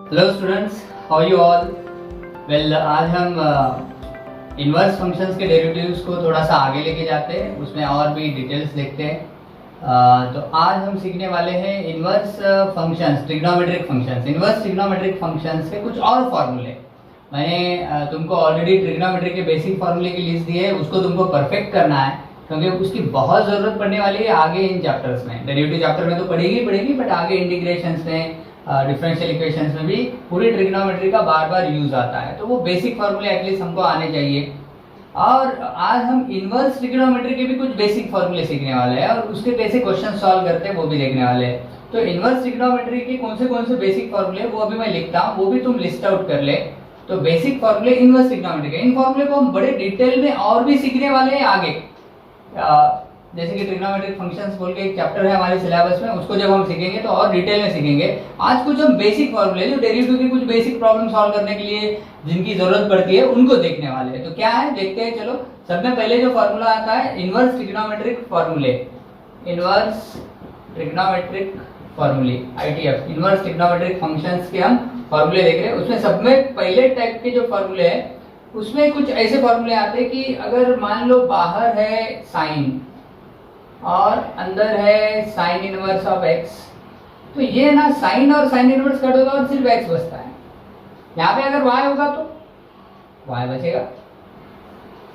Hello students, how you all. Well, आज हम inverse functions के डेरिवेटिव्स को थोड़ा सा आगे लेके जाते हैं, उसमें और भी डिटेल्स देखते हैं। तो आज हम सीखने वाले हैं inverse functions, trigonometric functions, inverse trigonometric functions के कुछ और फॉर्मूले। मैंने तुमको ऑलरेडी ट्रिग्नोमेट्री के बेसिक फॉर्मूले की लिस्ट दी है, उसको तुमको परफेक्ट करना है क्योंकि उसकी बहुत ज़रूरत पड़ने वाली है आगे इन चैप्टर्स में। डेरिवेटिव चैप्टर में तो पढ़ेगी, बट आगे इंटीग्रेशंस में, डिफरेंशियल इक्वेशंस में भी पूरी ट्रिग्नोमेट्री का बार बार यूज आता है, तो वो बेसिक फॉर्मूले एटलीस्ट हमको आने चाहिए। और आज हम इनवर्स ट्रिग्नोमेट्री के भी कुछ बेसिक फॉर्मूले सीखने वाले हैं और उसके कैसे क्वेश्चन सॉल्व करते हैं वो भी देखने वाले हैं। तो इनवर्स ट्रिग्नोमेट्री के कौन से बेसिक फॉर्मूले वो अभी मैं लिखता हूँ, वो भी तुम लिस्ट आउट कर ले। तो बेसिक फॉर्मूले इनवर्स ट्रिग्नोमेट्री के, इन फॉर्मूले को हम बड़े डिटेल में और भी सीखने वाले हैं आगे। जैसे कि ट्रिग्नोमेट्रिक फंक्शंस बोल के एक चैप्टर है हमारे सिलेबस में, उसको जब हम सीखेंगे तो और डिटेल में सीखेंगे। आज कुछ हम बेसिक फॉर्मूले जो डेरिवेटिव की कुछ बेसिक प्रॉब्लम सॉल्व करने के लिए जिनकी जरूरत पड़ती है उनको देखने वाले हैं। तो क्या है देखते हैं, चलो। सब में पहले जो फॉर्मूला आता है इनवर्स ट्रिग्नोमेट्रिक फॉर्मूले, इनवर्स ट्रिग्नोमेट्रिक फॉर्मूले, ITF, इनवर्स ट्रिग्नोमेट्रिक फंक्शंस के हम फॉर्मूले देख रहे हैं। उसमें सब में पहले टाइप के जो फॉर्मूले है उसमें कुछ ऐसे फॉर्मूले आते हैं कि अगर मान लो बाहर है साइन और अंदर है साइन इनवर्स ऑफ x, तो ये ना साइन और साइन इनवर्स कट होगा और सिर्फ x बचता है। यहाँ पे अगर y होगा तो y बचेगा,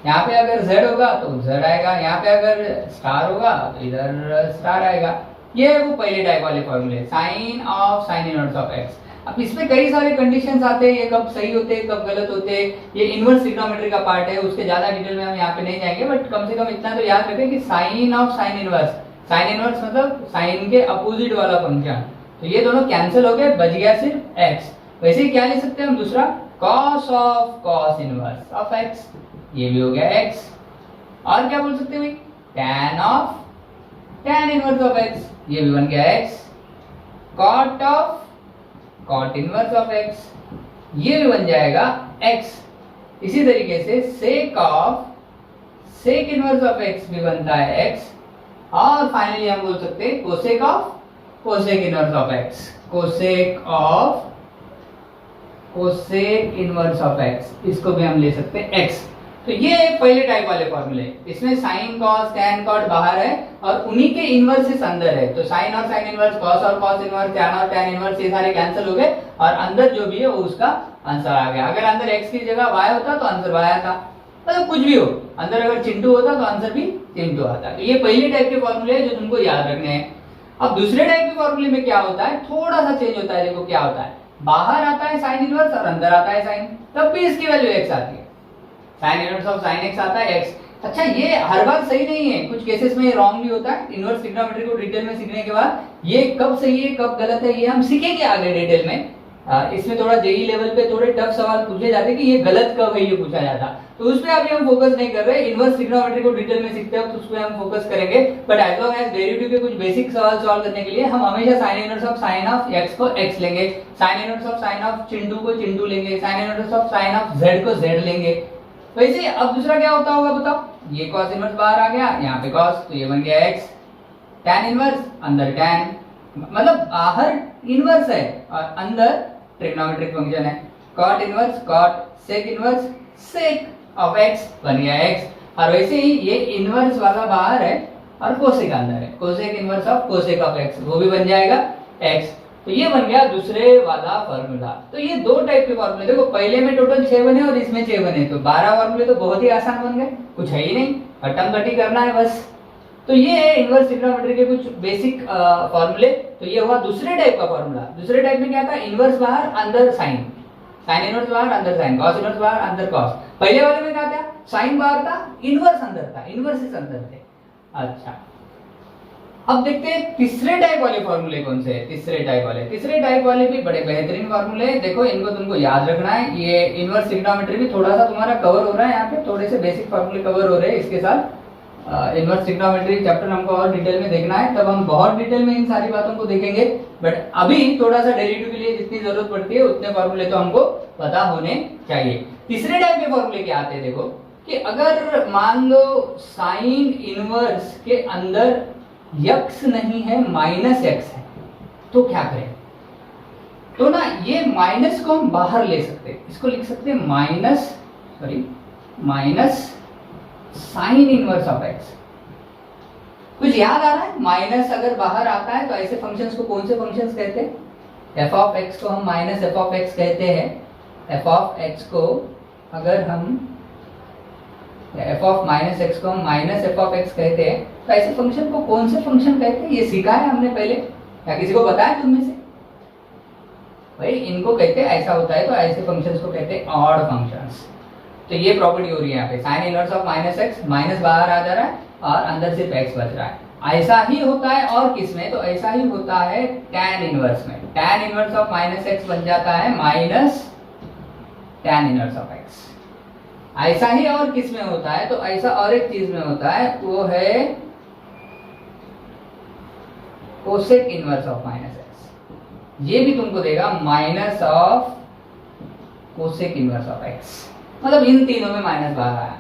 यहाँ पे अगर z होगा तो z आएगा, यहाँ पे अगर स्टार होगा तो इधर स्टार आएगा। ये वो पहले टाइप वाले फॉर्मूले, sine of sine inverse of x। अब इसमें कई सारे कंडीशंस आते हैं, ये कब सही होते हैं कब गलत होते हैं, ये इनवर्स ट्रिग्नोमेट्री का पार्ट है, उसके ज्यादा डिटेल में हम यहाँ पे नहीं जाएंगे, बट कम से कम इतना तो याद रखें कि sine of sine inverse, sine inverse मतलब साइन के अपोजिट वाला फंक्शन, तो ये दोनों कैंसिल हो गए, बच गया सिर्फ x। वैसे ही क्या ले सकते हैं हम दूसरा, cos of cos inverse of x, ये भी हो गया x। और क्या बोल सकते हैं भाई, tan of tan inverse of x, ये भी बन गया x। Cot of cot inverse of x, ये भी बन जाएगा x। इसी तरीके से sec of sec inverse of x भी बनता है x। और फाइनली हम बोल सकते हैं cosec of cosec inverse of x, cosec of cosec inverse of x, इसको भी हम ले सकते हैं x। तो ये पहले टाइप वाले फॉर्मूले, इसमें साइन कॉस टैन कॉट बाहर है और उन्हीं के इनवर्सेस अंदर है। तो साइन और साइन इनवर्स, कॉस और कॉस इनवर्स, टैन और टैन इनवर्स, ये सारे कैंसिल हो गए और अंदर जो भी है वो उसका आंसर आ गया। अगर अंदर x की जगह y होता तो आंसर y आता, मतलब कुछ भी हो, अंदर अगर चिंटू होता तो आंसर भी चिंटू आता। तो ये पहले टाइप के फॉर्मूले जो तुमको याद रखने हैं। अब दूसरे टाइप के फॉर्मूले में क्या होता है, थोड़ा सा चेंज होता है। देखो क्या होता है, बाहर आता है साइन इनवर्स और अंदर आता है साइन, तब भी इसकी वैल्यू x आती है, sign inverse of sine x आता है x। अच्छा, ये हर बार सही नहीं है, कुछ केसेस में ये रॉन्ग भी होता है। इनवर्स ट्रिग्नोमेट्री को डिटेल में सीखने के बाद ये कब सही है कब गलत है ये हम सीखेंगे आगे डिटेल में। इसमें थोड़ा जेई लेवल पे थोड़े टफ सवाल पूछे जाते हैं कि ये गलत कब है, ये पूछा जाता, तो उस पे अभी हम फोकस नहीं कर रहे। इनवर्स ट्रिग्नोमेट्री को डिटेल में सीखते हैं तो उस पे हम फोकस करेंगे, but as long as derivative के कुछ बेसिक सवाल सॉल्व करने के लिए हम हमेशा sign inverse of sine of x को x लेंगे, sign inverse of sine of Chintu को चिंटू लेंगे, sign inverse of sine of z को z लेंगे। वैसे अब दूसरा क्या होता होगा बताओ, ये cos इनवर्स बाहर आ गया, यहाँ पे cos, तो ये बन गया x। tan इनवर्स अंदर tan, मतलब बाहर इनवर्स है और अंदर ट्रिग्नोमेट्रिक फंक्शन है। cot inverse cot, sec inverse sec of x बन गया x। और वैसे ही ये इनवर्स वाला बाहर है और कोसेक अंदर है, cosec inverse of cosec of x, वो भी बन जाएगा x। तो ये बन गया दूसरे वाला फॉर्मूला। तो ये दो टाइप के फॉर्मूले, देखो पहले में टोटल 6 बने और इसमें 6 बने, तो 12 फॉर्मूले तो बहुत ही आसान बन गए, कुछ है ही नहीं, खत्म कटी करना है बस। तो ये है इनवर्स ट्रिग्नोमेट्री के कुछ बेसिक फॉर्मूले। तो ये हुआ दूसरे टाइप का फॉर्मूला। दूसरे टाइप में क्या था, इनवर्स बाहर अंदर साइन, साइन इनवर्स बाहर अंदर साइन, कॉस इनवर्स बाहर अंदर कॉस। पहले वाले में क्या था, साइन बाहर था, इनवर्स अंदर था, इनवर्सेस अंदर थे। अच्छा, अब देखते हैं तीसरे टाइप वाले फॉर्मूले कौन से हैं। तीसरे टाइप वाले भी बड़े बेहतरीन फॉर्मूले हैं। देखो इनको तुमको याद रखना है। ये इनवर्स ट्रिग्नोमेट्री भी थोड़ा सा तुम्हारा कवर हो रहा है, यहाँ पे थोड़े से बेसिक फॉर्मूले कवर हो रहे हैं इसके साथ। इनवर्स ट्रिग्नोमेट्री चैप्टर हमको और डिटेल में देखना है, तब हम बहुत डिटेल में इन सारी बातों को देखेंगे, बट अभी थोड़ा सा डेरिवेटिव के लिए जितनी जरूरत पड़ती है उतने फॉर्मूले तो हमको पता होने चाहिए। तीसरे टाइप के फॉर्मूले क्या आते हैं, देखो कि अगर मान लो साइन इनवर्स के अंदर x नहीं है, माइनस x है, तो क्या करें। तो ना ये माइनस को हम बाहर ले सकते हैं, इसको लिख सकते हैं minus sign inverse of x. कुछ याद आ रहा है? माइनस अगर बाहर आता है तो ऐसे फंक्शंस को कौन से फंक्शंस कहते हैं? एफ ऑफ एक्स को हम माइनस एफ ऑफ एक्स कहते हैं। एफ ऑफ एक्स को अगर हम एफ ऑफ माइनस एक्स को हम माइनस एफ ऑफ एक्स कहते हैं, तो ऐसे फंक्शन को कौन से फंक्शन कहते हैं? ये सीखा है हमने पहले, या किसी को बताया तुम में से? भाई इनको कहते हैं, ऐसा होता है तो ऐसे फंक्शंस को कहते हैं ऑड फंक्शंस। तो ये प्रॉपर्टी हो रही है यहाँ पे, sign inverse of minus x, minus बाहर आ जा रहा है और अंदर सिर्फ एक्स बच रहा है। ऐसा ही होता है और किस में? तो ऐसा ही होता है tan इनवर्स में। tan inverse of minus x बन जाता है minus tan inverse of x. ऐसा ही और किस में होता है? तो ऐसा और एक चीज में होता है, वो है cosec inverse of minus x. ये भी तुमको देगा minus of cosec inverse of x. मतलब इन तीनों में माइनस बाहर आया।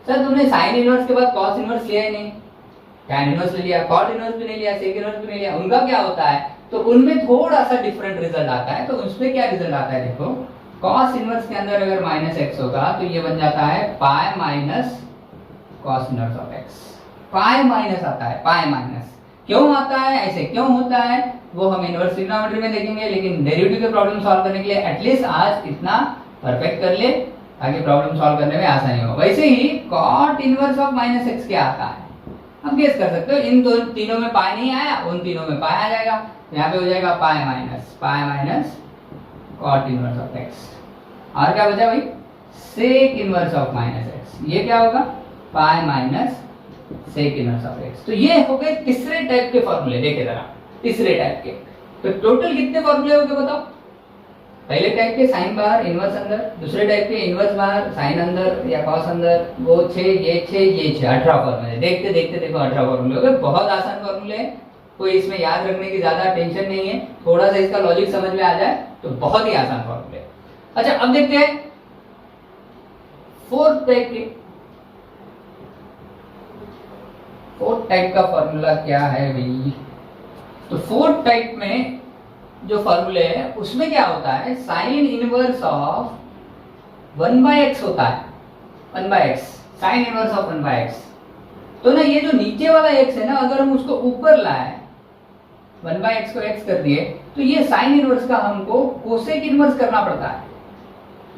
सर तुमने साइन इनवर्स के बाद कॉस इनवर्स लिया ही नहीं, tan इनवर्स ले लिया, कॉट इनवर्स भी नहीं लिया, सेक इनवर्स भी नहीं लिया। उनका क्या होता है? तो उनमें थोड़ा सा डिफरेंट रिजल्ट आता है। तो उसमें क्या रिजल्ट आता है? देखो, कॉस इनवर्स के अंदर अगर माइनस एक्स होगा तो ये बन जाता है pi minus cos inverse of x. Pi minus आता है, पाई माइनस क्यों आता है? ऐसे क्यों होता है वो हम इनवर्स ट्रिग्नोमेट्री में देखेंगे, लेकिन डेरिवेटिव के प्रॉब्लम सॉल्व करने के लिए एटलीस्ट आज इतना परफेक्ट कर ले ताकि प्रॉब्लम सॉल्व करने में आसानी हो। वैसे ही cot inverse of minus x क्या आता है? अब गेस कर सकते हो, इन दो तीनों में पाई नहीं आया, उन तीनों में पाई आ जाएगा। तो यहाँ पे हो जाएगा pi minus cot inverse of x. और क्या बचा भाई? Sec inverse of minus x. ये क्या होगा? Pi minus sec inverse of x. तो ये हो गए तीसरे टाइप के फॉर्मूले। देखिए जरा, तीसरे टाइप के तो टोटल कितने फॉर्मूले हो गए बताओ? पहले टाइप के साइन बाहर इनवर्स अंदर, दूसरे टाइप के इनवर्स बाहर साइन अंदर या कॉस अंदर, वो 6 ये 18 फॉर्मूले। देखते देखते देखो 18 फॉर्मूले हो गए। बहुत आसान फॉर्मूले है, कोई इसमें याद रखने की ज्यादा टेंशन नहीं है। थोड़ा सा इसका लॉजिक समझ में आ जाए तो बहुत ही आसान फॉर्मूले। अच्छा अब देखते हैं फोर्थ टाइप के। फोर्थ टाइप का फॉर्मूला क्या है भाई? तो फोर्थ टाइप में जो फॉर्मूले है उसमें क्या होता है? साइन इनवर्स ऑफ 1/x होता है। 1/x sign inverse of 1/x। तो ना ये जो नीचे वाला x है ना, अगर हम उसको ऊपर लाए, 1/x को x कर दिए, तो ये साइन इनवर्स का हमको कोसेक इनवर्स करना पड़ता है।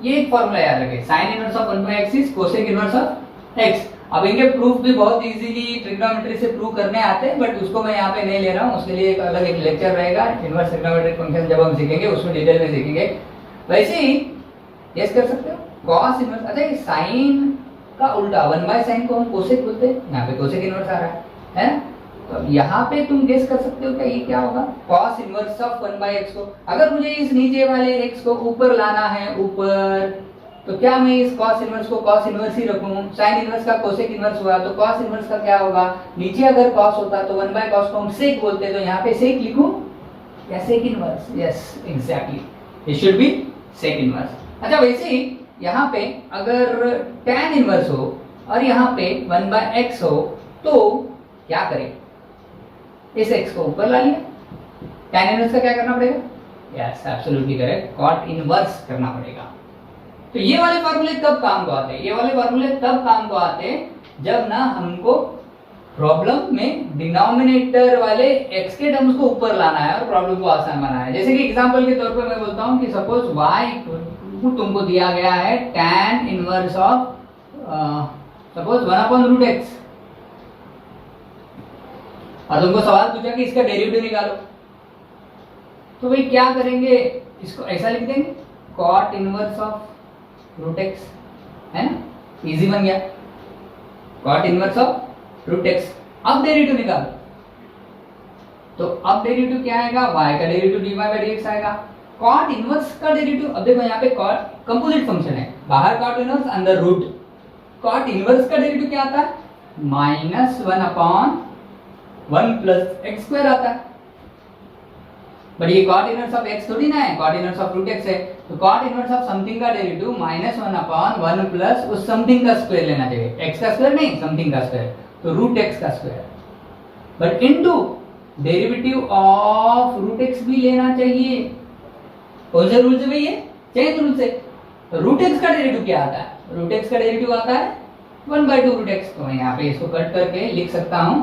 ये एक फॉर्मूला याद रखें, sign inverse of 1/x is cosec inverse of x। अब इनके प्रूफ भी बहुत इजीली ट्रिग्नोमेट्री से प्रूव करने आते हैं, बट उसको मैं यहाँ पे नहीं ले रहा हूँ। उसके लिए एक अलग एक लेक्चर रहेगा, इनवर्स ट्रिग्नोमेट्रिक फंक्शन जब हम सीखेंगे उसमें डिटेल में सीखेंगे। वैसे ही यस कर सकते हो कॉस इनवर्स। अच्छा ये साइन का उल्टा 1/sin को हम कोसेक बोलते हैं, यहाँ पे कोसेक इनवर्स आ रहा है? तो अब यहाँ पे तुम गेस कर सकते हो क्या ये क्या होगा? कॉस इनवर्स ऑफ 1/x को अगर मुझे इस नीचे वाले x को ऊपर लाना है, ऊपर, तो क्या मैं इस कॉस इनवर्स को कॉस इनवर्स ही रखूं? साइन इनवर्स का कोसेक इनवर्स हुआ तो कॉस इनवर्स का क्या होगा? नीचे अगर कॉस होता तो 1/cos को हम सेक बोलते हैं, तो यहाँ पे सेक लिखूं या sec inverse? Yes exactly, it should be sec inverse. अच्छा वैसे ही यहाँ पे अगर tan इनवर्स हो और यहाँ पे 1/x हो तो क्या करें? इस x को ऊपर ला लिया, tan इनवर्स का क्या करना पड़ेगा? Yes absolutely correct, cot inverse करना पड़ेगा। तो ये वाले फॉर्मूले कब काम को आते हैं? ये वाले फॉर्मूले तब काम को आते हैं जब ना हमको प्रॉब्लम में डिनोमिनेटर वाले x के टर्म्स को ऊपर लाना है और प्रॉब्लम को आसान बनाना है। जैसे कि एग्जांपल के तौर पर मैं बोलता हूं कि सपोज y तुमको दिया गया है tan inverse of suppose 1/√x और तुमको सवाल पूछा कि इसका डेरिवेटिव निकालो, तो भाई क्या करेंगे? इसको ऐसा लिख देंगे cot इनवर्स ऑफ √x, है ना? इजी बन गया, cot इनवर्स ऑफ √x। अब डेरिवेटिव निकालो, तो अब डेरिवेटिव क्या आएगा? y का डेरिवेटिव dy/dx आएगा। cot इनवर्स का डेरिवेटिव, अब देखो यहाँ पे cot कंपोजिट फंक्शन है, बाहर cot इनवर्स अंदर रूट। cot इनवर्स का डेरिवेटिव क्या आता है? -1/1 + x² आता है। बट ये cot इनवर्स ऑफ x थोड़ी ना है, cot इनवर्स ऑफ √x है। तो cot इनवर्स ऑफ समथिंग का डेरिवेटिव -1/1 प्लस उस समथिंग का स्क्वायर लेना चाहिए, x का स्क्वायर नहीं, समथिंग का स्क्वायर, तो √x का square. But into derivative of √x भी लेना चाहिए, कौन से रूल से भाई? ये चेन रूल से। तो रूट एक्स का डेरिवेटिव क्या आता है? रूट एक्स का डेरिवेटिव आता है 1/2 रूट एक्स। तो मैं यहाँ पे इसको कट करके लिख सकता हूँ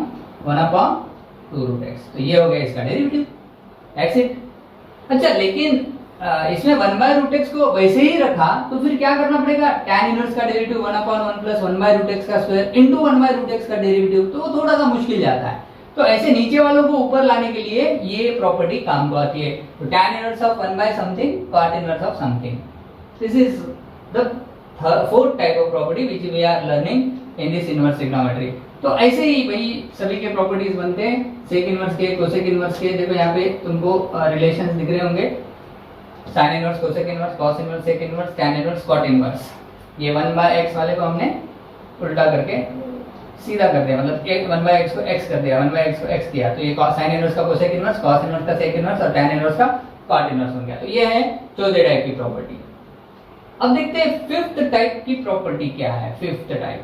1/2 रूट एक्स। तो ये हो गया इसका डेरिवेटिव, दैट्स इट। अच्छा, लेकिन इसमें 1/रूट एक्स को वैसे ही रखा तो फिर क्या करना पड़ेगा? tan इनवर्स का डेरिवेटिव 1/1 प्लस 1/रूट एक्स का स्क्वायर इंटू 1/रूट एक्स का डेरिवेटिव, तो वो थोड़ा सा मुश्किल जाता है। तो ऐसे नीचे वालों को ऊपर लाने के लिए ये प्रॉपर्टी काम को आती है। तो tan इनवर्स ऑफ 1/समथिंग cot inverse of something, this is the fourth type of property which we are learning in this inverse trigonometry. तो ऐसे ही भाई सभी के प्रॉपर्टीज बनते हैं, सेक इनवर्स के, कोसेक इनवर्स के। देखो यहाँ पे तुमको रिलेशंस दिख रहे होंगे, sine inverse, cosec inverse, cos inverse, sec inverse, tan inverse, cot inverse. ये 1/x वाले को हमने उल्टा करके सीधा कर दिया, मतलब 1/x को x कर दिया, 1/x को x किया। तो ये साइन इनवर्स का कोसेक इनवर्स, कॉस इनवर्स का सेक इनवर्स और टैन इनवर्स का कॉट इनवर्स बन गया। तो ये है चौथे टाइप की प्रॉपर्टी। अब देखते हैं फिफ्थ टाइप की प्रॉपर्टी क्या है। फिफ्थ टाइप,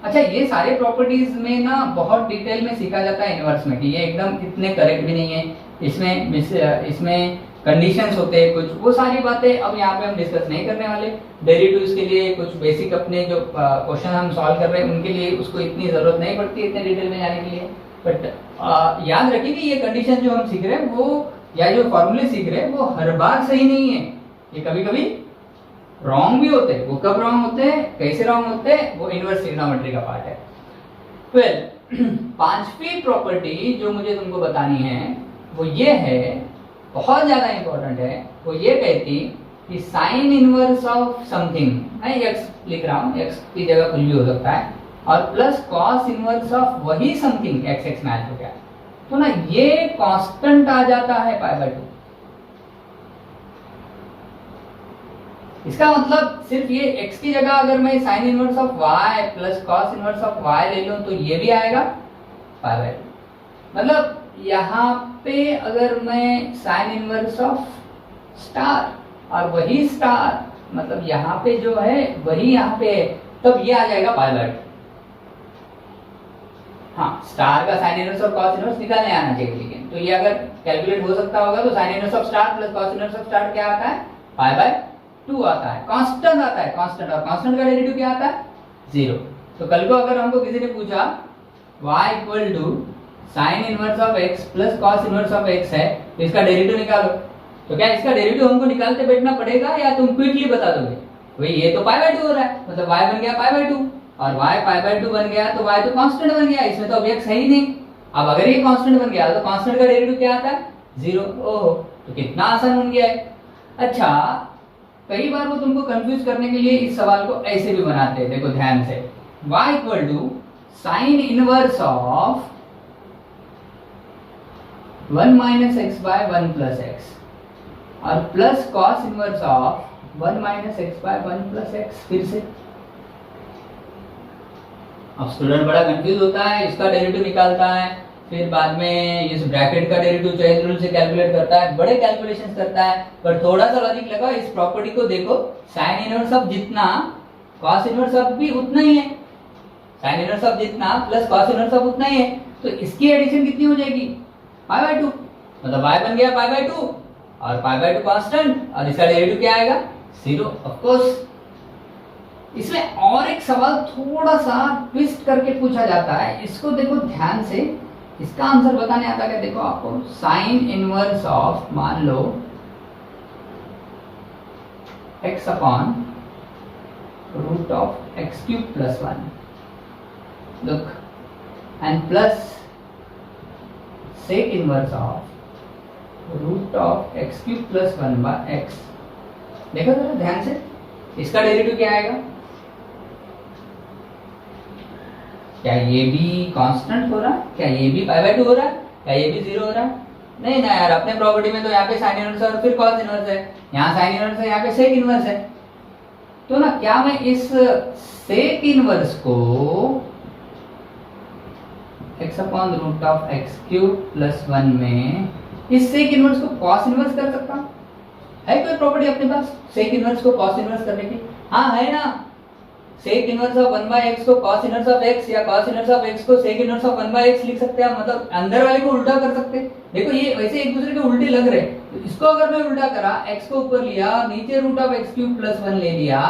अच्छा, ये सारे प्रॉपर्टीज में ना बहुत डिटेल में सीखा जाता है इनवर्स में, कि ये एकदम इतने करेक्ट भी नहीं है, इसमें कंडीशंस होते हैं कुछ, वो सारी बातें अब यहाँ पे हम डिस्कस नहीं करने वाले। डेरिवेटिव्स के लिए कुछ बेसिक अपने जो क्वेश्चन हम सॉल्व कर रहे हैं उनके लिए उसको इतनी जरूरत नहीं पड़ती इतने डिटेल में जाने के लिए। बट याद रखिए कि ये कंडीशन जो हम सीख रहे हैं वो, या जो फॉर्मूले सीख रहे हैं वो हर बार सही नहीं है, ये कभी कभी रॉन्ग भी होते हैं। वो कब रॉन्ग होते हैं, कैसे रॉन्ग होते हैं, वो इनवर्स ट्रिग्नोमेट्री का पार्ट है। वेल, पांचवी प्रॉपर्टी जो मुझे तुमको बतानी है वो ये है, बहुत ज्यादा इंपॉर्टेंट है। वो ये कहती कि साइन इनवर्स ऑफ समथिंग, मैं एक्स लिख रहा हूँ, एक्स की जगह कुछ भी हो सकता है, और प्लस कॉस इनवर्स ऑफ वही समथिंग, एक्स एक्स मैच हो गया, तो ना ये कांस्टेंट आ जाता है π/2। इसका मतलब सिर्फ ये x की जगह अगर मैं sign inverse of y plus cos inverse of y ले लूं तो ये भी आएगा π/2। मतलब यहाँ पे अगर मैं साइन इनवर्स ऑफ स्टार और वही स्टार, मतलब यहाँ पे जो है वही यहाँ पे है, तब ये आ जाएगा π/2। हाँ, स्टार का साइन इनवर्स और कॉस इनवर्स निकालने आना चाहिए, लेकिन तो ये अगर कैलकुलेट हो सकता होगा तो sign inverse of star plus cos inverse of star क्या आता है? π/2 आता है, कांस्टेंट आता है, कांस्टेंट। और कांस्टेंट का डेरिवेटिव क्या आता है? 0। तो कल को अगर हमको किसी ने पूछा y equal to sine inverse of x plus cos inverse of x है, तो इसका डेरिवेटिव निकालो, तो क्या इसका डेरिवेटिव हमको निकालते बैठना पड़ेगा या तुम क्विकली बता दोगे? भाई ये तो π/2 हो रहा है, मतलब y बन गया π/2, और y π/2 बन गया तो y तो कांस्टेंट बन गया, इसमें तो अब x है ही नहीं। अब अगर ये कांस्टेंट बन गया तो कांस्टेंट का डेरिवेटिव क्या आता है? 0। ओहो, तो कितना आसान बन गया है। अच्छा, कई बार वो तुमको कंफ्यूज करने के लिए इस सवाल को ऐसे भी बनाते हैं, देखो ध्यान से। y equal to sine inverse of 1 minus x by 1 plus x और plus cos inverse of 1 minus x by 1 plus x. फिर से अब स्टूडेंट बड़ा कंफ्यूज होता है, इसका डेरिवेटिव निकालता है, फिर बाद में इस ब्रैकेट का डेरिवेटिव चेन रूल से कैलकुलेट करता है, बड़े कैलकुलेशंस करता है। पर थोड़ा सा लॉजिक लगा, इस प्रॉपर्टी को देखो, साइन इनवर्स ऑफ जितना कॉस इनवर्स ऑफ भी उतना ही है, साइन इनवर्स ऑफ जितना प्लस कॉस इनवर्स ऑफ उतना ही है, तो इसकी एडिशन कितनी हो जाएगी? π/2। मतलब y बन गया π/2 और π/2 कांस्टेंट, और इसका डेरिवेटिव क्या आएगा? 0। ऑफ कोर्स इसमें और एक सवाल थोड़ा सा ट्विस्ट करके पूछा जाता है, इसको देखो ध्यान से, इसका आंसर बताने आता है। देखो आपको साइन इनवर्स ऑफ, मान लो x upon root of x cube plus 1, look, and plus sec inverse of root of x cube plus 1 by x। देखो जरा ध्यान से, इसका डेरिवेटिव क्या आएगा? क्या ये भी कांस्टेंट हो रहा है? क्या ये भी π/2 हो रहा है? क्या ये भी 0 हो रहा है? नहीं ना यार, अपने प्रॉपर्टी में तो यहाँ पे साइन इनवर्स है और फिर कॉस इनवर्स है, यहाँ साइन इनवर्स है, यहाँ पे सेक इनवर्स है। तो ना क्या मैं इस सेक इनवर्स को x upon root of x cube plus 1 में इस सेक इनवर्स को कॉस इनवर्स कर सकता हूँ? है कोई प्रॉपर्टी अपने पास सेक इनवर्स को कॉस इनवर्स करने की? हाँ है ना, सेक इनवर्स ऑफ 1/x को cos इनवर्स ऑफ x या cos इनवर्स ऑफ x को सेक इनवर्स ऑफ 1/x लिख सकते हैं, मतलब अंदर वाले को उल्टा कर सकते हैं। देखो ये वैसे एक दूसरे के उल्टे लग रहे हैं, तो इसको अगर मैं उल्टा करा, x को ऊपर लिया, नीचे √(x3+1) ले लिया,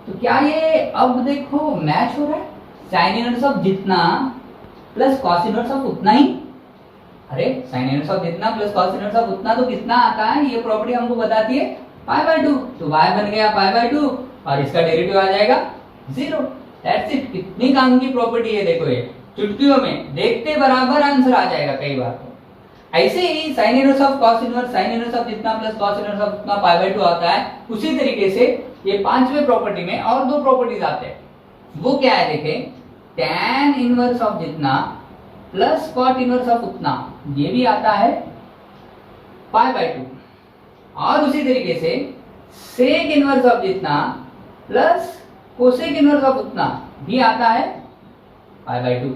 तो क्या ये अब देखो मैच हो रहा है? sin इनवर्स ऑफ जितना प्लस cos इनवर्स ऑफ उतना ही। अरे sin इनवर्स ऑफ जितना प्लस cos इनवर्स ऑफ उतना तो कितना आता है? ये प्रॉपर्टी हमको बताती है π/2, तो y बन गया π/2 और इसका डेरिवेटिव आ जाएगा 0। That's it. कितनी काम की प्रॉपर्टी है देखो, ये चुटकियों में देखते बराबर आंसर आ जाएगा कई बार। तो ऐसे ही sin inverse of cos inverse, sin inverse of जितना प्लस cos इनवर्स ऑफ उतना π/2 आता है। उसी तरीके से ये पांचवें प्रॉपर्टी में और दो प्रॉपर्टीज आते हैं। वो क्या है देखें, tan इनवर्स ऑफ जितना प्लस cot इनवर्स ऑफ उतना, ये भी आता है π/2। और उसी तरीके से सेक इनवर्स ऑफ जितना प्लस कोसेक इनवर्स ऑफ उतना भी आता है π/2।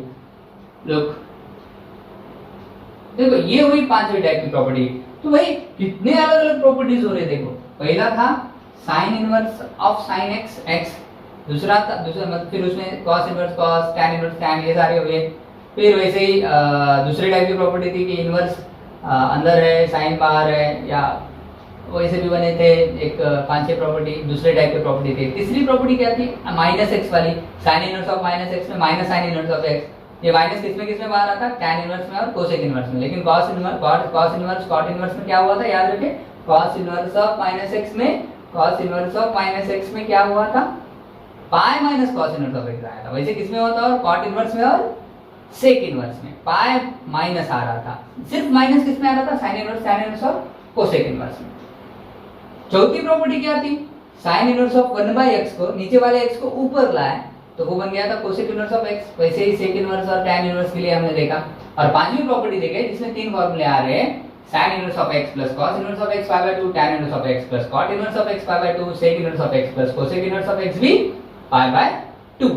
लुक देखो, ये हुई पांचवी टाइप की प्रॉपर्टी। तो भाई कितने अलग अलग प्रॉपर्टीज हो रहे देखो। पहला था sign inverse of sine x x, दूसरा मतलब फिर उसमें cos inverse cos, tan inverse tan, ये सारे हो गए। फिर वैसे ही दूसरी टाइप की प्रॉपर्टी थी कि इनवर्स अंदर है साइन बाहर है, या वैसे भी बने थे एक 5-6 प्रॉपर्टी। दूसरे टाइप की प्रॉपर्टी थी। तीसरी प्रॉपर्टी क्या थी, -x वाली, साइन इनवर्स ऑफ -x में minus sign inverse of x। ये माइनस किसमें बाहर आता, tan इनवर्स में और कोसेक इनवर्स में। लेकिन cos इनवर्स cot इनवर्स में क्या हुआ था, याद रखें, cos इनवर्स ऑफ -x में, cos इनवर्स ऑफ -x में क्या हुआ था, pi minus cos inverse of x आया था। वैसे किसमें होता है, और cot इनवर्स में और सेक इनवर्स में पाई माइनस आ रहा था। सिर्फ माइनस किसमें आ रहा था, साइन इनवर्स और कोसेक इनवर्स में। चौथी प्रॉपर्टी क्या थी, साइन इनवर्स ऑफ 1/x को नीचे वाले x को ऊपर लाए, तो वो बन गया था कोसेक इनवर्स ऑफ x। वैसे ही सेक इनवर्स और tan इनवर्स के लिए हमने देखा। और पांचवी प्रॉपर्टी देखे जिसमें तीन फॉर्मूले आ रहे हैं, sin inverse of x plus cos inverse of x π/2, tan inverse of x plus cot inverse of x π/2, sec inverse of x plus cosec inverse of x भी π/2।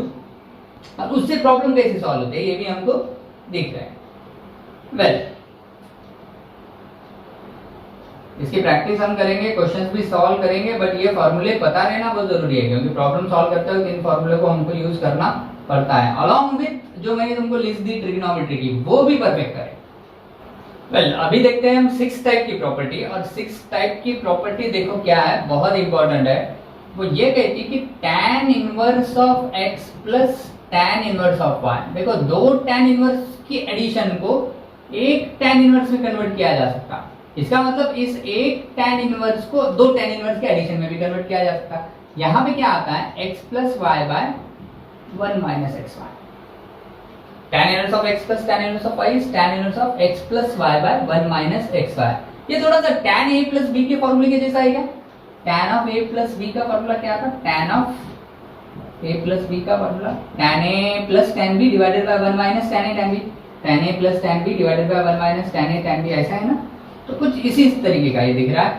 अब उससे प्रॉब्लम कैसे सॉल्व होते हैं ये भी हमको दिख रहा है। वेल, इसकी प्रैक्टिस हम करेंगे, क्वेश्चंस भी सॉल्व करेंगे, बट ये फॉर्मूले पता रहना बहुत जरूरी है, क्योंकि प्रॉब्लम सॉल्व करते वक्त इन फॉर्मूले को हमको यूज करना पड़ता है। अलॉन्ग विथ जो मैंने तुमको लिस्ट दी ट्रिग्नोमेट्री की, वो भी परफेक्ट करें। वेल, अभी देखते हैं हम 6 टाइप की प्रॉपर्टी। और 6 टाइप की प्रॉपर्टी देखो क्या है, बहुत इंपॉर्टेंट है। वो ये कहती कि tan inverse of x plus tan inverse of y। देखो, दो tan इनवर्स की एडिशन को एक tan इनवर्स में कन्वर्ट किया जा सकता। इसका मतलब इस एक tan इनवर्स को दो tan इनवर्स के एडिशन में भी कन्वर्ट किया जा सकता। यहाँ पे क्या आता है, x plus y by 1 minus x y. tan inverse of x plus tan inverse of y is tan inverse of x plus y by 1 minus x y. ये थोड़ा सा tan a प्लस b के फॉर्मूले के जैसा है क्या? tan of a plus b का फॉर्मूला क्या था, tan of a plus b का formula tan a plus tan b divided by 1 minus tan a tan b, tan a plus tan b divided by 1 minus tan a tan b, ऐसा है ना। तो कुछ इसी तरीके का ये दिख रहा है।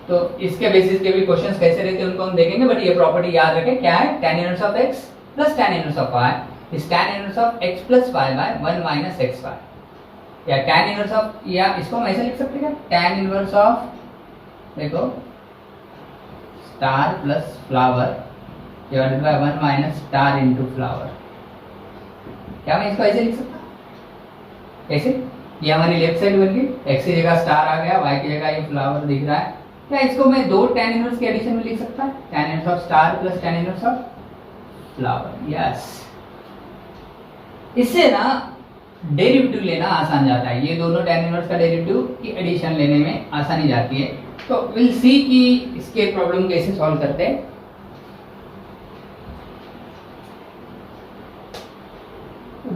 तो इसके बेसिस के भी क्वेश्चंस कैसे रहते हैं उनको हम देखेंगे, बट ये प्रॉपर्टी याद रखें क्या है, tan inverse of x plus tan inverse of y is tan inverse of x plus y by 1 minus x y. या tan इनवर्स ऑफ, या इसको हम ऐसे लिख सकते हैं, tan इनवर्स ऑफ, देखो, star plus flower divided by 1 minus star into flower. क्या मैं इसको ऐसे लिख सकता, कैसे? ये हमारी लेफ्ट साइड बन गई, x की जगह स्टार आ गया, y की जगह ये फ्लावर दिख रहा है। क्या इसको मैं दो tan इनवर्स के एडिशन में लिख सकता है, tan inverse of star plus tan inverse of flower. Yes, इससे ना डेरिवेटिव लेना आसान जाता है। ये दोनों tan इनवर्स का डेरिवेटिव की एडिशन लेने में आसानी जाती है। तो विल सी कि इसके प्रॉब्लम कैसे सॉल्व करते हैं।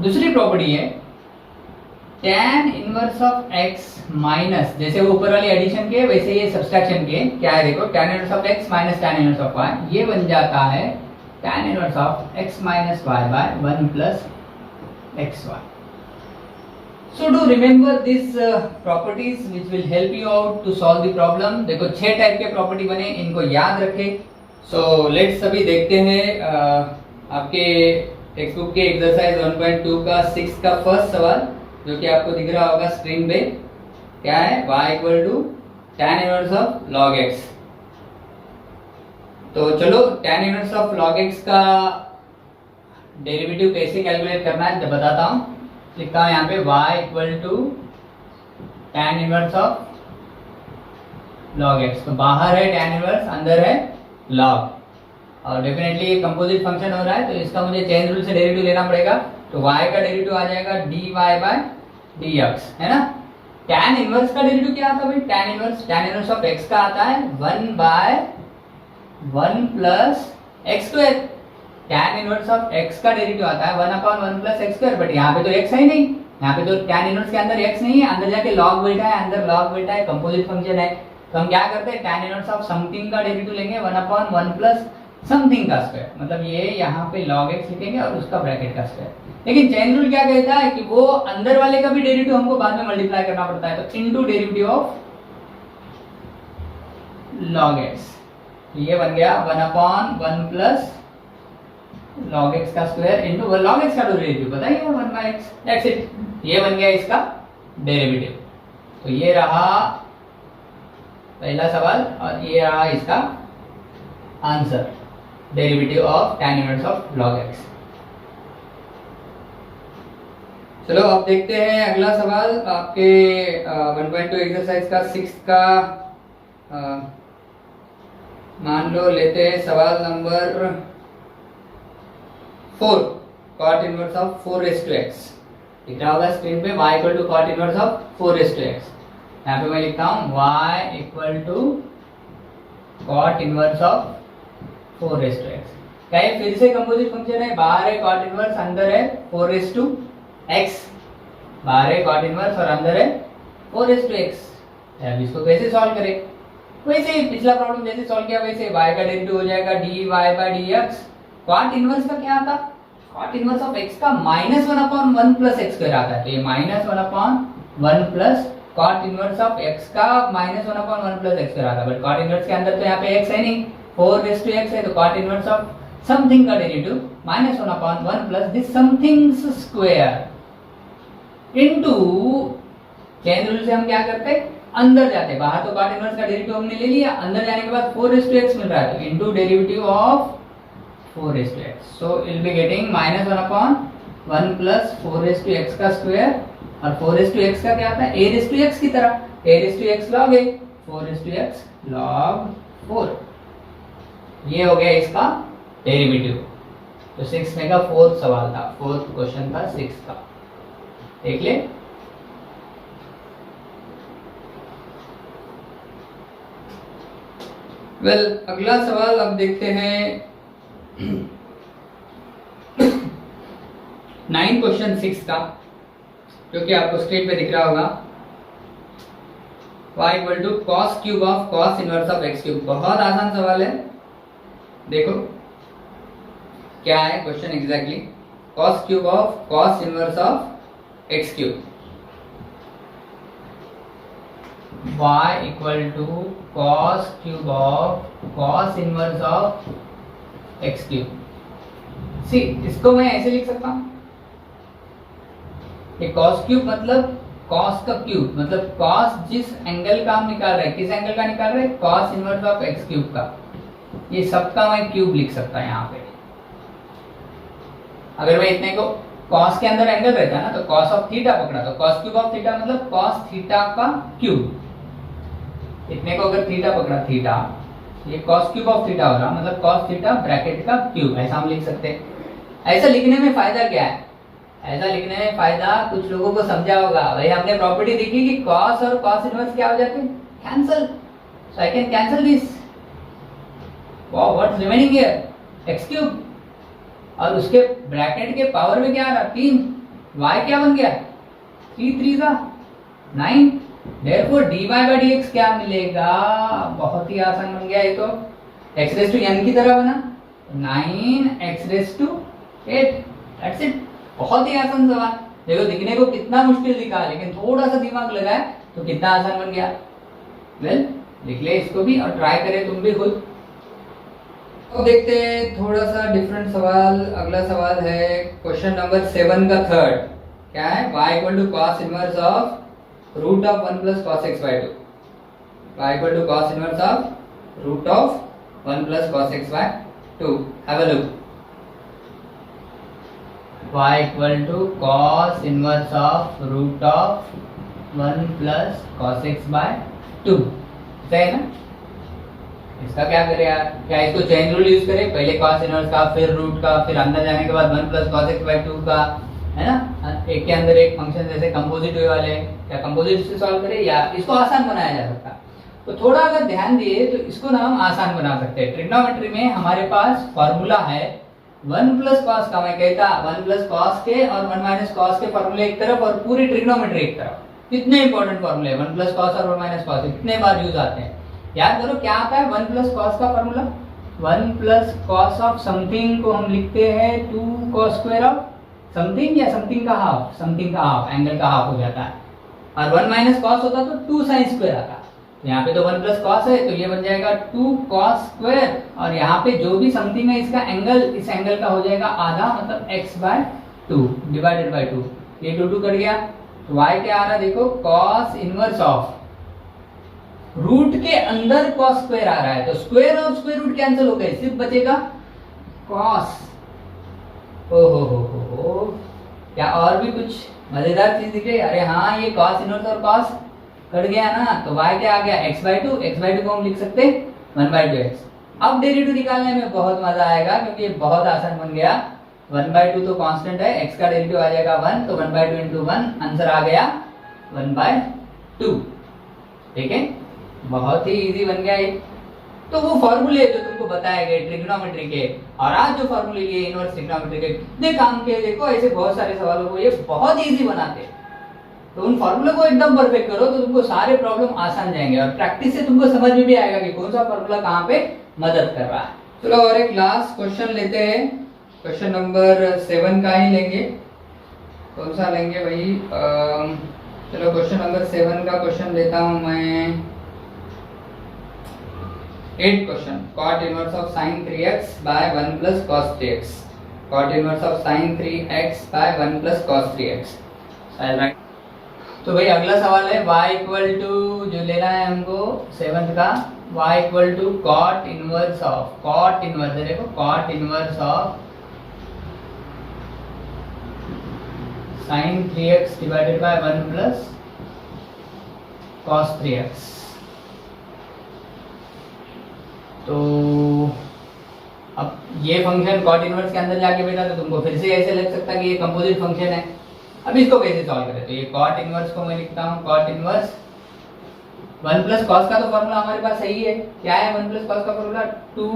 दूसरी प्रॉपर्टी है tan inverse of x minus, जैसे वो ऊपर वाली एडिशन के वैसे ये सब्सट्रैक्शन के क्या है, देखो, tan inverse of x minus tan inverse of y, ये बन जाता है tan inverse of x minus y by 1 plus xy। So do remember these properties which will help you out to solve the problem। देखो 6 type के property बने, इनको याद रखें। So let's अभी देखते हैं आपके टेक्स्ट बुक के एक्सरसाइज 1.2 का 6 का फर्स्ट सवाल, जो कि आपको दिख रहा होगा स्क्रीन पे। क्या है, y equal to tan inverse of log x। तो चलो tan inverse of log x का डेरिवेटिव कैसे कैलकुलेट करना है जब बताता हूँ। लिखता हूँ यहाँ पे y equal to tan inverse of log x। तो बाहर है tan इनवर्स, अंदर है log, और डेफिनेटली ये कंपोजिट फंक्शन हो रहा है तो इसका मुझे चेन रूल से डेरिवेटिव लेना पड़ेगा। तो y का डेरिवेटिव आ जाएगा dy बाय dx, है ना। tan इनवर्स का डेरिवेटिव क्या आता है भाई? tan इनवर्स ऑफ x का आता है 1 by 1 plus x square. tan inverse of x का डेरिवेटिव आता है 1 upon 1 plus x square, but यहाँ पे तो x है ही नहीं, यहाँ पे तो tan इनवर्स के अंदर x नहीं है, अंदर जाके log बैठा है, अंदर log बैठा है, कंपोजिट फंक्शन है। तो हम क्या करते हैं, tan इनवर्स ऑफ समथिंग का डेरिवेटिव लेंगे 1 अपॉन 1 प्लस समथिंग का स्क्वायर, मतलब ये यहाँ पे log x लिखेंगे और उसका ब्रैकेट का स्क्वायर। लेकिन चेन रूल क्या कहता है कि वो अंदर वाले का भी डेरिवेटिव हमको बाद में मल्टीप्लाई करना पड़ता है, तो into derivative of log x, ये बन गया 1 अपॉन 1 प्लस log x का स्क्वायर इनटू log x का डेरिवेटिव पता ही है 1 बाय x, दैट्स इट। ये बन गया इसका डेरिवेटिव। तो ये रहा पहला सवाल और ये रहा इसका answer, derivative of tan inverse of log x। चलो अब देखते हैं अगला सवाल आपके 1.2 एक्सरसाइज का 6 का मान लो लेते हैं सवाल number 4, cot inverse of 4x। दिख रहा होगा स्क्रीन पे y equal to cot inverse of 4x। यहाँ पे मैं लिखता हूँ y equal to cot inverse of 4x। क्या ये फिर से कंपोजिट फंक्शन है? बाहर है cot इनवर्स, अंदर है 4x, बाहर है cot इनवर्स और अंदर है 4x। अब इसको कैसे सॉल्व करें? वैसे ही पिछला प्रॉब्लम जैसे सॉल्व किया वैसे y का डेरिवेटिव हो जाएगा dy by dx। cot inverse का क्या आता? cot इनवर्स ऑफ x का -1 अपॉन 1 प्लस एक्स स्क्वायर आता है, तो ये -1 upon 1 plus cot inverse of x का -1 अपॉन 1 प्लस एक्स स्क्वायर आता है, बट cot इनवर्स के अंदर तो यहाँ पे x है नहीं, 4x है, तो cot इनवर्स ऑफ समथिंग का derivative -1 upon 1 plus this somethings square into chain rule से हम क्या करते हैं, अंदर जाते हैं। बाहर तो cot इनवर्स का डेरिवेटिव हमने ले लिया, अंदर जाने के बाद 4x मिल रहा है, तो into derivative of 4x। So will be getting -1 upon 1 plus 4x का स्क्वायर, और 4x का क्या आता है, a की तरह, a log a, 4x log 4। ये हो गया इसका डेरिवेटिव। तो 6 में का फोर्थ सवाल था, फोर्थ क्वेश्चन था 6 का, देख ले। वेल अगला सवाल अब देखते हैं 9 क्वेश्चन 6 का, जो कि आपको स्क्रीन पे दिख रहा होगा। y equal to cos cube of cos inverse of x cube. बहुत आसान सवाल है, देखो क्या है question exactly. cos cube of cos inverse of x cube, y equal to cos cube of cos inverse of x cube. See इसको मैं ऐसे लिख सकता हूं, ये cos क्यूब मतलब cos का क्यूब, मतलब cos जिस एंगल का हम निकाल रहे हैं, किस एंगल का निकाल रहे हैं, cos inverse of x cube का, ये सबका मैं क्यूब लिख सकता है यहाँ पे। अगर मैं इतने को cos के अंदर एंगल रहता है ना, तो cos ऑफ थीटा पकड़ा, तो cos क्यूब ऑफ थीटा मतलब cos थीटा का क्यूब। इतने को अगर थीटा पकड़ा, थीटा, ये cos क्यूब ऑफ थीटा हो रहा, मतलब cos थीटा ब्रैकेट का क्यूब, ऐसा हम लिख सकते हैं। ऐसा लिखने में फायदा क्या है? ऐसा लिखने में फायदा कुछ लोगों को समझा होगा भाई, हमने प्रॉपर्टी देखी कि cos और cos इनवर्स क्या हो जाते हैं, cancel, so I can cancel this. Wow, what's remaining here, x cube, और उसके ब्रैकेट के पावर में क्या आ रहा, 3, y क्या बन गया, 3 3 का 9, देयरफॉर dy बाय dx क्या मिलेगा, बहुत ही आसान बन गया ये तो, x रेज़ टू n की तरह बना, 9x raise to 8, that's it. बहुत ही आसान सवाल, देखो दिखने को कितना मुश्किल दिखा, लेकिन थोड़ा सा दिमाग लगाए तो कितना आसान बन गया। वेल लिख ले इसको भी और ट्राई करें तुम भी खुद। तो देखते हैं थोड़ा सा डिफरेंट सवाल। अगला सवाल है क्वेश्चन नंबर 7 का थर्ड, क्या है, y equal to cos inverse of root of 1 plus cos x by 2। y equal to cos inverse of root of 1 plus cos x by 2। Have a look. y equal to cos inverse of root of 1 plus cos x by 2, सही है ना। इसका क्या करें यार, क्या इसको chain rule use करें, पहले कॉस इनवर्स का फिर रूट का फिर अंदर जाने के बाद 1 प्लस कॉस एक्स बाय 2 का, है ना। एक के अंदर एक फंक्शन जैसे कंपोजिट वे वाले, क्या कंपोजिट से सॉल्व करें या इसको आसान बनाया जा सकता है। तो थोड़ा अगर ध्यान दिए तो इसको ना हम आसान बना सकते हैं। ट्रिग्नोमेट्री में हमारे पास फॉर्मूला है 1 प्लस कॉस का, मैं कहता 1 प्लस कॉस के और 1 माइनस कॉस के फॉर्मूले एक तरफ और पूरी ट्रिग्नोमेट्री एक तरफ। कितने इंपॉर्टेंट फॉर्मूले 1 प्लस कॉस और 1 माइनस कॉस कितने बार यूज आते हैं, याद करो क्या आता है। 1 प्लस कॉस का formula 1 plus cos of something को हम लिखते हैं 2 कॉस स्क्वायर ऑफ समथिंग या समथिंग का हाफ, समथिंग का हाफ एंगल का हाफ हो जाता है। और 1 माइनस कॉस होता तो 2 साइन स्क्वायर आता। यहाँ पे तो 1 प्लस कॉस है तो ये बन जाएगा 2 कॉस स्क्वायर और यहाँ पे जो भी समथिंग है इसका एंगल, इस एंगल का हो जाएगा आधा, मतलब x बाय 2 डिवाइडेड बाय 2। ये 2 कट गया तो y क्या आ रहा है देखो, कॉस इनवर्स ऑफ रूट के अंदर कॉस स्क्वायर आ रहा है तो स्क्वायर और स्क्वायर रूट कैंसिल हो गए, सिर्फ बचेगा कॉस। ओ हो, क्या और भी कुछ मजेदार चीज दिख रही है। अरे हाँ, ये कॉस इनवर्स और कॉस कट गया ना तो y क्या आ गया, x बाय 2 को हम लिख सकते हैं 1 बाय 2x। अब डेरिवेटिव निकालने में बहुत मजा आएगा क्योंकि ये बहुत आसान बन गया। 1 बाय 2 तो कांस्टेंट है, x का डेरिवेटिव आ जाएगा 1, तो 1 बाय 2 इंटू 1 आंसर आ गया 1 बाय 2। ठीक है, बहुत ही इजी बन गया ये। तो वो फॉर्मूले जो तुमको बताए गए ट्रिग्नोमेट्री के और आज जो फॉर्मूले लिए इनवर्स ट्रिग्नोमेट्री के, कितने काम के, देखो ऐसे बहुत सारे सवालों को ये बहुत इजी बनाते हैं। तो उन फॉर्मूले को एकदम परफेक्ट करो तो तुमको सारे प्रॉब्लम आसान जाएंगे और प्रैक्टिस से तुमको समझ में भी आएगा कि कौन सा फॉर्मूला कहाँ पे मदद कर रहा है। चलो और एक लास्ट क्वेश्चन लेते हैं, क्वेश्चन नंबर 7 का ही लेंगे। कौन सा लेंगे भाई, चलो क्वेश्चन नंबर 7 का क्वेश्चन लेता हूं मैं। 8 question, cot inverse of sin 3x by 1 plus cos 3x, cot inverse of sin 3x by 1 plus cos 3x। Right, तो भाई अगला सवाल है y इक्वल टू, जो लेना है हमको 7th का, y equal to cot inverse of, cot inverse है देखो, cot inverse of sin 3x divided by 1 plus cos 3x। तो अब ये फंक्शन cot इनवर्स के अंदर जाके बेटा तो तुमको फिर से ऐसे लग सकता है कि ये कंपोजिट फंक्शन है। अब इसको कैसे सॉल्व करें, तो ये cot इनवर्स को मैं लिखता हूँ cot इनवर्स 1 प्लस cos का तो फॉर्मूला हमारे पास सही है, क्या है 1 प्लस cos का formula 2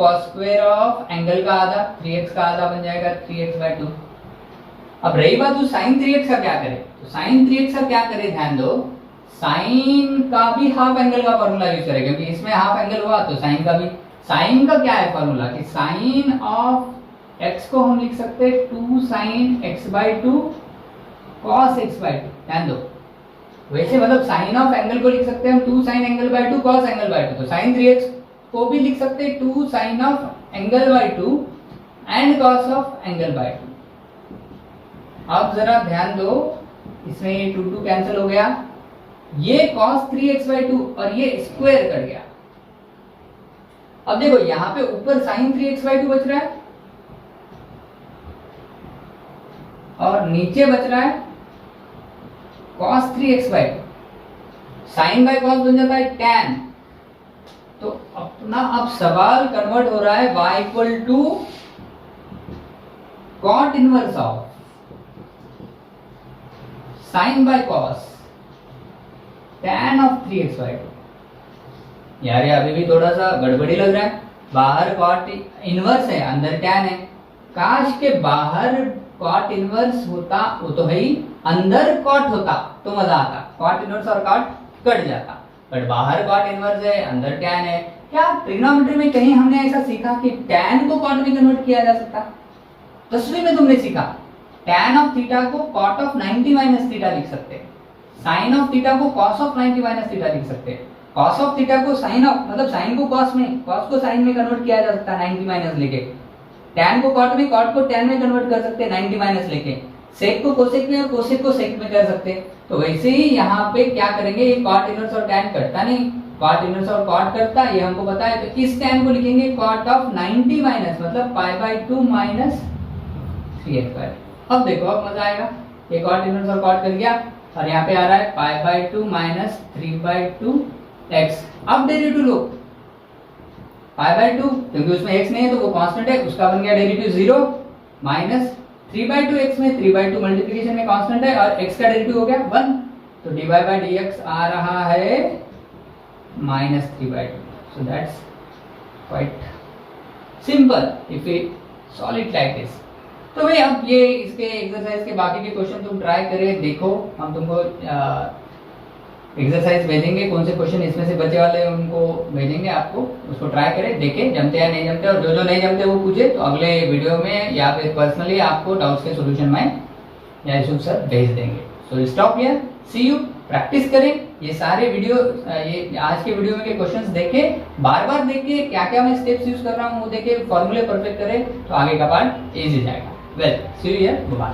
cos square of angle का आधा 3x का आधा बन जाएगा 3x बाय 2। अब रही बात तो sin 3x का क्या करें, तो sin 3x का क्या करें, ध्यान दो, साइन का भी हाफ एंगल का फॉर्मूला यूज करें क्योंकि इसमें हाफ एंगल हुआ तो साइन का भी। साइन का क्या है फॉर्मूला कि साइन ऑफ x को हम लिख सकते हैं 2 sin x by 2 cos x by 2। ध्यान दो, वैसे मतलब साइन ऑफ एंगल को लिख सकते हैं हम 2 sin angle by 2 cos angle by 2, तो sin 3x को भी लिख सकते हैं 2 sin of angle by 2 and cos of angle by 2। अब जरा ध्यान दो, इसमें ये 2 कैंसिल हो गया, ये cos 3x बाय 2 और ये स्क्वायर कट गया। अब देखो यहां पे ऊपर sin 3x बाय 2 बच रहा है और नीचे बच रहा है cos 3x by 2। sin by cos बन जाता है tan। तो अपना अब सवाल कन्वर्ट हो रहा है y equal to cot inverse of sin by cos tan of 3x by 2। यार ये अभी भी थोड़ा सा गड़बड़ी लग रहा है, बाहर cot इनवर्स है अंदर tan है, काश के बाहर cot इनवर्स होता, वो तो है ही, अंदर cot होता तो मजा आता, cot इनवर्स और cot कट जाता, बट बाहर cot इनवर्स है अंदर tan है। क्या ट्रिग्नोमेट्री में कहीं हमने ऐसा सीखा कि tan को cot में कन्वर्ट किया जा सकता? 10वीं में तुमने सीखा tan ऑफ थीटा को cot ऑफ 90 माइनस थीटा लिख सकते हैं, sin ऑफ थीटा को cos ऑफ 90 माइनस थीटा लिख सकते हैं, cos ऑफ थीटा को sin ऑफ, मतलब sin को cos में, cos को sin में कन्वर्ट किया जा सकता है 90 माइनस लेके, tan को cot में, cot को tan में कन्वर्ट कर सकते हैं 90 माइनस लेके, sec को cosec में और cosec को sec में कर सकते हैं। तो वैसे ही यहाँ पे क्या करेंगे, ये cot इनवर्स और tan कटता नहीं, cot इनवर्स और cot कटता, ये हमको पता है, तो इस tan को लिखेंगे cot ऑफ 90 माइनस, मतलब पाई बाय 2 माइनस 3x²। अब देखो, अब मजा आएगा। एक और डिफरेंस और कॉट कर गया, और यहाँ पे आ रहा है π/2 माइनस 3/2x। अब डेरिवेटिव लो π/2, क्योंकि उसमें x नहीं है तो वो कांस्टेंट है, उसका बन गया डेरिवेटिव 0, माइनस 3/2x में 3/2 मल्टीप्लिकेशन में कांस्टेंट है, और x का डेरिवेटिव हो गया 1, तो dy/dx आ रहा है -3/2। So that's quite simple if we solve it like this. तो भाई अब ये इसके एक्सरसाइज के बाकी के क्वेश्चन तुम ट्राई करें, देखो। हम तुमको एक्सरसाइज भेजेंगे, कौन से क्वेश्चन इसमें से बचे वाले हैं उनको भेजेंगे आपको, उसको ट्राई करें, देखें जमते या नहीं जमते, और जो नहीं जमते वो पूछे तो अगले वीडियो में या फिर पर्सनली आपको डाउट्स के सॉल्यूशन में यासूफ सर भेज देंगे। So stop here, see you. Practice करें ये सारे वीडियो, ये आज के वीडियो में के क्वेश्चंस देखें, बार बार देखिए क्या क्या मैं स्टेप्स यूज कर रहा हूँ वो देखें, फॉर्मूले परफेक्ट करें तो आगे का पार्ट इजी जाएगा। Well, see you here, bye.